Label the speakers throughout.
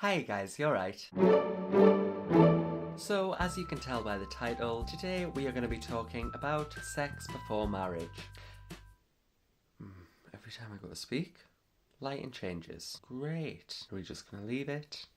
Speaker 1: Hi guys, you alright? So, as you can tell by the title, today we are going to be talking about sex before marriage. Every time I go to speak, lighting changes. Great. Are we just going to leave it?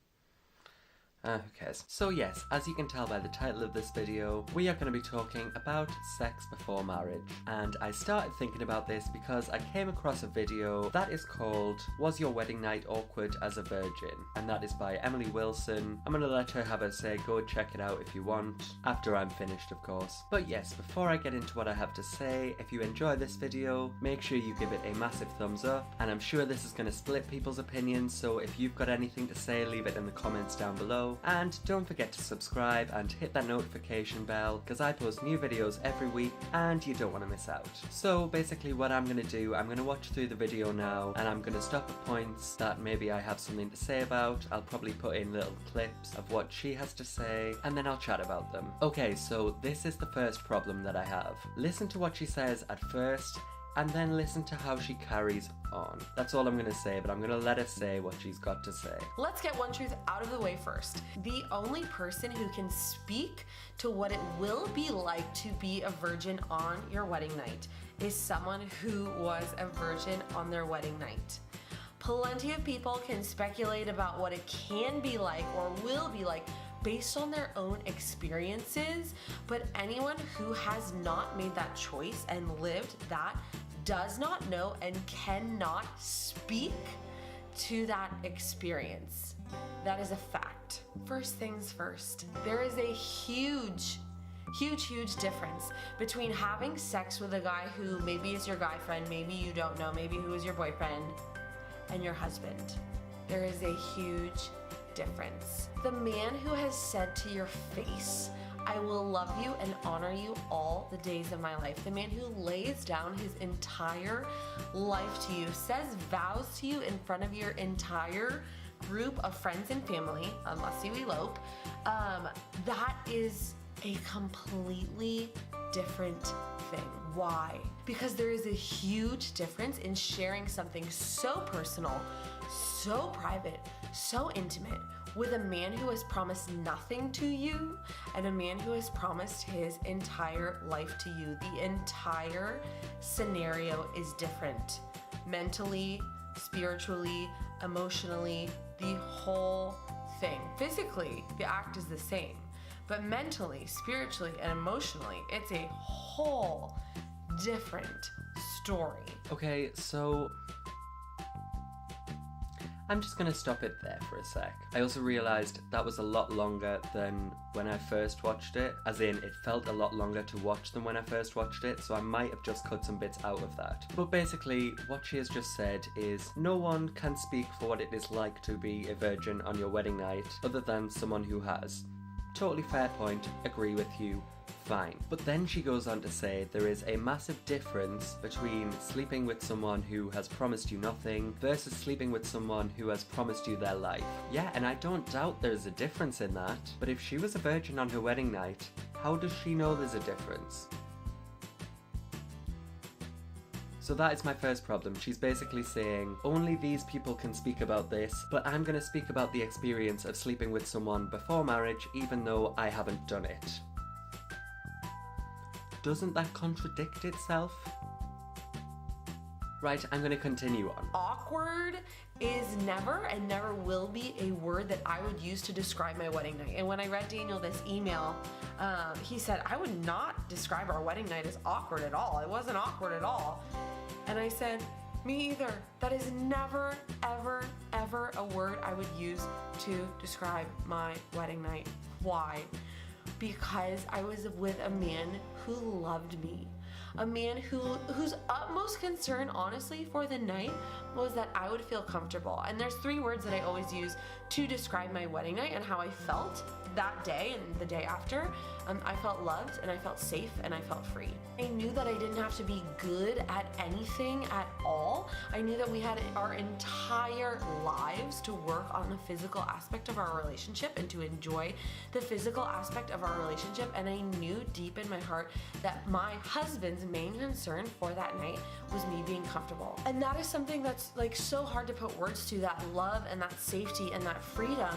Speaker 1: Who cares? So yes, as you can tell by the title of this video, we are going to be talking about sex before marriage. And I started thinking about this because I came across a video that is called Was Your Wedding Night Awkward as a Virgin? And that is by Emily Wilson. I'm going to let her have a say, go check it out if you want, after I'm finished of course. But yes, before I get into what I have to say, if you enjoy this video, make sure you give it a massive thumbs up. And I'm sure this is going to split people's opinions, so if you've got anything to say, leave it in the comments down below. And don't forget to subscribe and hit that notification bell because I post new videos every week and you don't want to miss out. So basically what I'm going to do, I'm going to watch through the video now and I'm going to stop at points that maybe I have something to say about. I'll probably put in little clips of what she has to say and then I'll chat about them. Okay, so this is the first problem that I have. Listen to what she says at first and then listen to how she carries on. That's all I'm gonna say, but I'm gonna let her say what she's got to say.
Speaker 2: Let's get one truth out of the way first. The only person who can speak to what it will be like to be a virgin on your wedding night is someone who was a virgin on their wedding night. Plenty of people can speculate about what it can be like or will be like based on their own experiences, but anyone who has not made that choice and lived that does not know and cannot speak to that experience. That is a fact. First things first, there is a huge difference between having sex with a guy who maybe is your guy friend, maybe you don't know, maybe who is your boyfriend, and your husband. There is a huge difference. The man who has said to your face, I will love you and honor you all the days of my life. The man who lays down his entire life to you, says vows to you in front of your entire group of friends and family, unless you elope, that is a completely different thing. Why? Because there is a huge difference in sharing something so personal, so private, so intimate with a man who has promised nothing to you and a man who has promised his entire life to you. The entire scenario is different. Mentally, spiritually, emotionally, the whole thing. Physically, the act is the same, but mentally, spiritually, and emotionally, it's a whole different story.
Speaker 1: Okay, so I'm just gonna stop it there for a sec. I also realised that was a lot longer than when I first watched it, as in it felt a lot longer to watch than when I first watched it, so I might have just cut some bits out of that. But basically, what she has just said is no one can speak for what it is like to be a virgin on your wedding night other than someone who has. Totally fair point, agree with you. Fine. But then she goes on to say there is a massive difference between sleeping with someone who has promised you nothing versus sleeping with someone who has promised you their life. Yeah, and I don't doubt there's a difference in that, but if she was a virgin on her wedding night, how does she know there's a difference? So that is my first problem. She's basically saying, only these people can speak about this, but I'm going to speak about the experience of sleeping with someone before marriage even though I haven't done it. Doesn't that contradict itself? Right, I'm gonna continue on.
Speaker 2: Awkward is never and never will be a word that I would use to describe my wedding night. And when I read Daniel this email, he said, I would not describe our wedding night as awkward at all. It wasn't awkward at all. And I said, me either. That is never, ever, ever a word I would use to describe my wedding night. Why? Because I was with a man who loved me. A man whose utmost concern, honestly, for the night was that I would feel comfortable. And there's 3 words that I always use to describe my wedding night and how I felt that day and the day after. I felt loved and I felt safe and I felt free. I knew that I didn't have to be good at anything at all. I knew that we had our entire lives to work on the physical aspect of our relationship and to enjoy the physical aspect of our relationship. And I knew deep in my heart that my husband's main concern for that night was me being comfortable. And that is something that it's like so hard to put words to that love and that safety and that freedom.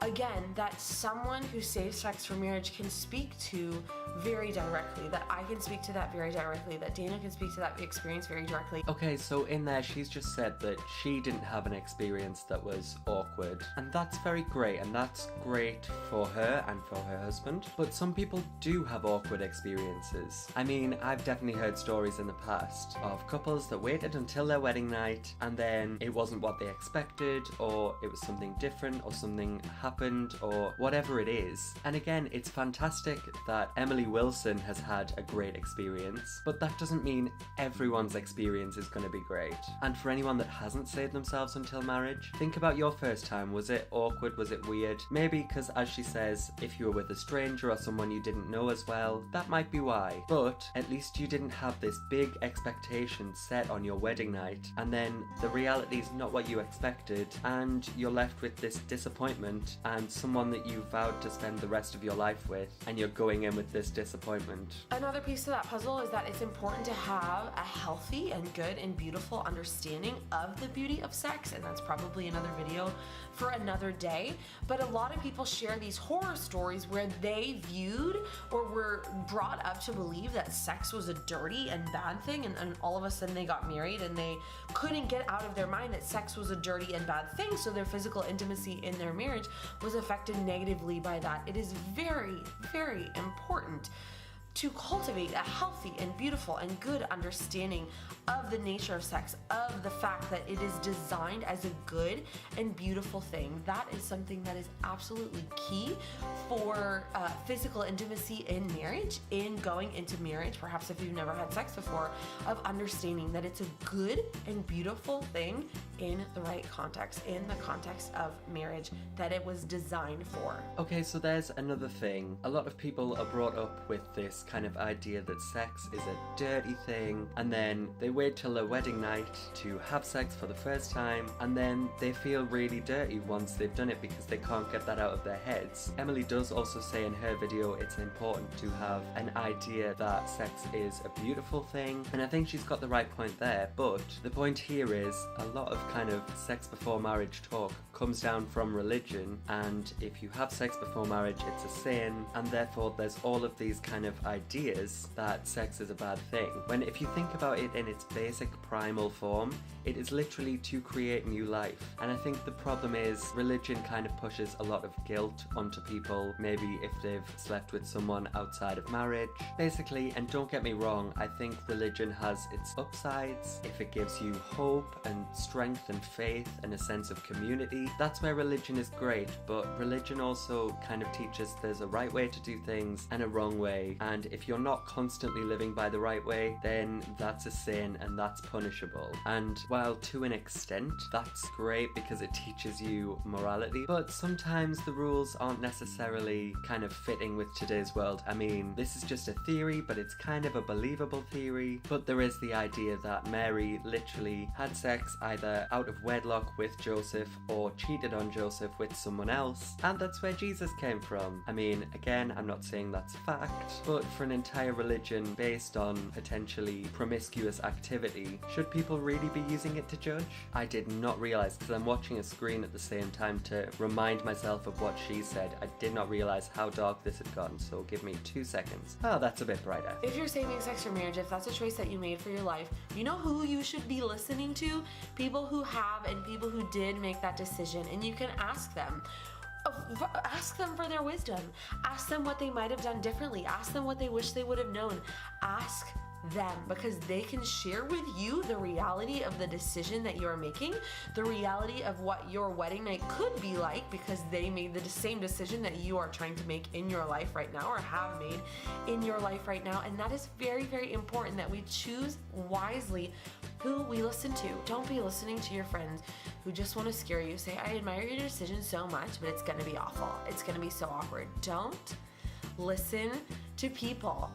Speaker 2: Again, that someone who saves sex for marriage can speak to very directly, that I can speak to that very directly, that Dana can speak to that experience very directly.
Speaker 1: Okay, so in there she's just said that she didn't have an experience that was awkward, and that's very great, and that's great for her and for her husband, but some people do have awkward experiences. I mean, I've definitely heard stories in the past of couples that waited until their wedding night and then it wasn't what they expected, or it was something different, or something happened, or whatever it is. And again, it's fantastic that Emily Wilson has had a great experience, but that doesn't mean everyone's experience is going to be great. And for anyone that hasn't saved themselves until marriage, think about your first time. Was it awkward? Was it weird? Maybe because, as she says, if you were with a stranger or someone you didn't know as well, that might be why. But at least you didn't have this big expectation set on your wedding night, and then the reality is not what you expected, and you're left with this disappointment and someone that you vowed to spend the rest of your life with, and you're going in with this disappointment.
Speaker 2: Another piece to that puzzle is that it's important to have a healthy and good and beautiful understanding of the beauty of sex, and that's probably another video for another day. But a lot of people share these horror stories where they viewed or were brought up to believe that sex was a dirty and bad thing, and all of a sudden they got married and they couldn't get out of their mind that sex was a dirty and bad thing, so their physical intimacy in their marriage was affected negatively by that. It is very, very important to cultivate a healthy and beautiful and good understanding of the nature of sex, of the fact that it is designed as a good and beautiful thing. That is something that is absolutely key for physical intimacy in marriage, in going into marriage, perhaps if you've never had sex before, of understanding that it's a good and beautiful thing in the right context, in the context of marriage that it was designed for.
Speaker 1: Okay, so there's another thing. A lot of people are brought up with this kind of idea that sex is a dirty thing, and then they wait till their wedding night to have sex for the first time, and then they feel really dirty once they've done it because they can't get that out of their heads. Emily does also say in her video it's important to have an idea that sex is a beautiful thing, and I think she's got the right point there, but the point here is a lot of kind of sex before marriage talk comes down from religion, and if you have sex before marriage it's a sin, and therefore there's all of these kind of ideas that sex is a bad thing, when if you think about it in its basic primal form, it is literally to create new life. And I think the problem is religion kind of pushes a lot of guilt onto people, maybe if they've slept with someone outside of marriage. Basically, and don't get me wrong, I think religion has its upsides. If it gives you hope and strength and faith and a sense of community, that's where religion is great, but religion also kind of teaches there's a right way to do things and a wrong way, and if you're not constantly living by the right way, then that's a sin and that's punishable. And while to an extent that's great because it teaches you morality, but sometimes the rules aren't necessarily kind of fitting with today's world. I mean, this is just a theory, but it's kind of a believable theory, but there is the idea that Mary literally had sex either out of wedlock with Joseph or cheated on Joseph with someone else, and that's where Jesus came from. I mean, again, I'm not saying that's fact, but for an entire religion based on potentially promiscuous activity, should people really be using it to judge? I did not realize, because I'm watching a screen at the same time to remind myself of what she said, I did not realize how dark this had gotten, so give me 2 seconds. Oh, that's a bit brighter.
Speaker 2: If you're saving sex for marriage, if that's a choice that you made for your life, you know who you should be listening to? People who have and people who did make that decision, and you can ask them. Ask them for their wisdom. Ask them what they might have done differently. Ask them what they wish they would have known. Ask them, because they can share with you the reality of the decision that you're making, the reality of what your wedding night could be like, because they made the same decision that you are trying to make in your life right now, or have made in your life right now. And that is very, very important, that we choose wisely who we listen to. Don't be listening to your friends who just want to scare you, say, I admire your decision so much, but it's gonna be awful, it's gonna be so awkward. Don't listen to people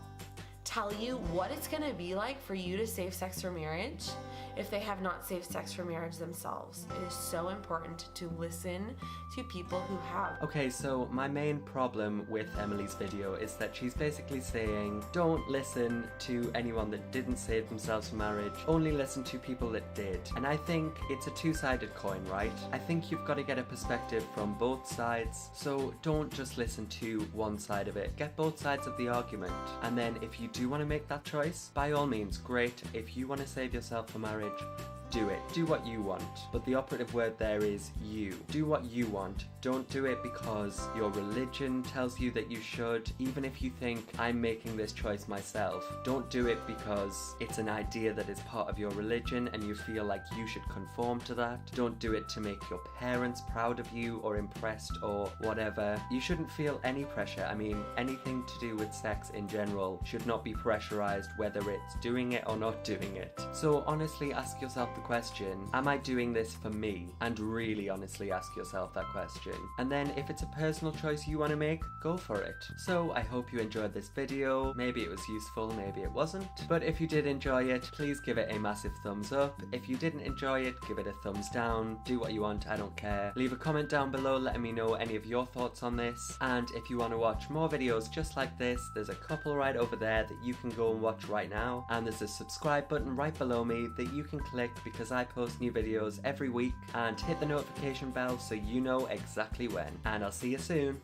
Speaker 2: tell you what it's gonna be like for you to save sex for marriage if they have not saved sex for marriage themselves. It is so important to listen to people who have.
Speaker 1: Okay, so my main problem with Emily's video is that she's basically saying, don't listen to anyone that didn't save themselves for marriage, only listen to people that did. And I think it's a two-sided coin, right? I think you've got to get a perspective from both sides, so don't just listen to one side of it. Get both sides of the argument. And then if you do want to make that choice, by all means, great. If you want to save yourself for marriage, do it. Do what you want. But the operative word there is you. Do what you want. Don't do it because your religion tells you that you should, even if you think, I'm making this choice myself. Don't do it because it's an idea that is part of your religion and you feel like you should conform to that. Don't do it to make your parents proud of you or impressed or whatever. You shouldn't feel any pressure. I mean, anything to do with sex in general should not be pressurized, whether it's doing it or not doing it. So honestly, ask yourself the question, am I doing this for me? And really honestly ask yourself that question. And then if it's a personal choice you want to make, go for it. So I hope you enjoyed this video. Maybe it was useful, maybe it wasn't. But if you did enjoy it, please give it a massive thumbs up. If you didn't enjoy it, give it a thumbs down. Do what you want, I don't care. Leave a comment down below letting me know any of your thoughts on this. And if you want to watch more videos just like this, there's a couple right over there that you can go and watch right now. And there's a subscribe button right below me that you can click because I post new videos every week, and hit the notification bell so you know exactly when. And I'll see you soon.